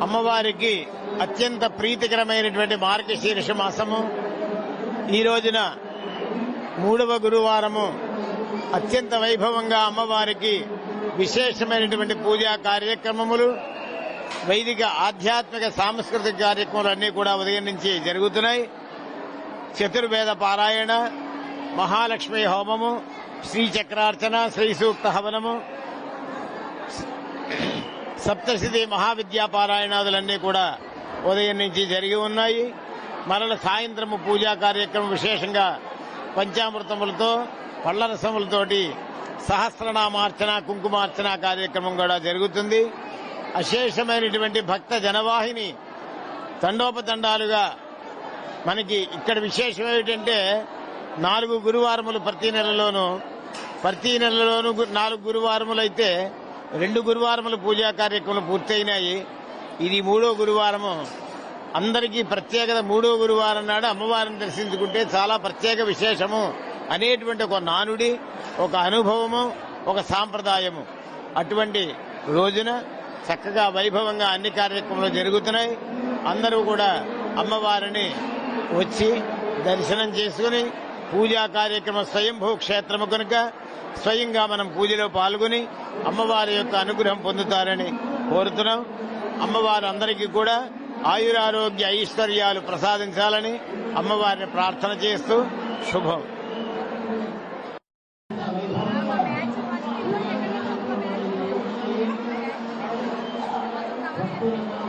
అమ్మవారికి అత్యంత ప్రీతికరమైనటువంటి మార్గశీర్ష మాసము. ఈ రోజున 3వ గురువారము అత్యంత వైభవంగా అమ్మవారికి విశేషమైనటువంటి పూజా కార్యక్రమములు, వైదిక ఆధ్యాత్మిక సాంస్కృతిక కార్యక్రమాలు అన్నీ కూడా ఉదయం నుంచి జరుగుతున్నాయి. చతుర్వేద పారాయణ, మహాలక్ష్మి హోమము, శ్రీచక్రార్చన, శ్రీ సూక్త హవనము, సప్తశతి మహావిద్యా పారాయణాదులన్నీ కూడా ఉదయం నుంచి జరిగి ఉన్నాయి. మరల సాయంత్రము పూజా కార్యక్రమం విశేషంగా పంచామృతములతో పళ్లరసములతోటి సహస్రనామార్చన, కుంకుమార్చన కార్యక్రమం కూడా జరుగుతుంది. అశేషమైనటువంటి భక్త జనవాహిని తండోపతండాలుగా మనకి ఇక్కడ విశేషం ఏమిటంటే 4 గురువారములు ప్రతి నెలలోనూ 4 గురువారములైతే 2 గురువారములు పూజా కార్యక్రమాలు పూర్తయినాయి. ఇది 3వ గురువారము. అందరికీ ప్రత్యేకత 3వ గురువారం నాడు అమ్మవారిని దర్శించుకుంటే చాలా ప్రత్యేక విశేషము అనేటువంటి ఒక నానుడి, ఒక అనుభవము, ఒక సాంప్రదాయము. అటువంటి రోజున చక్కగా వైభవంగా అన్ని కార్యక్రమాలు జరుగుతున్నాయి. అందరూ కూడా అమ్మవారిని వచ్చి దర్శనం చేసుకుని పూజా కార్యక్రమం స్వయంభూ క్షేత్రము కనుక స్వయంగా మనం పూజలో పాల్గొని అమ్మవారి యొక్క అనుగ్రహం పొందుతారని కోరుతున్నాం. అమ్మవారు అందరికీ కూడా ఆయురారోగ్య ఐశ్వర్యాలు ప్రసాదించాలని అమ్మవారిని ప్రార్థన చేస్తూ శుభం. Thank you.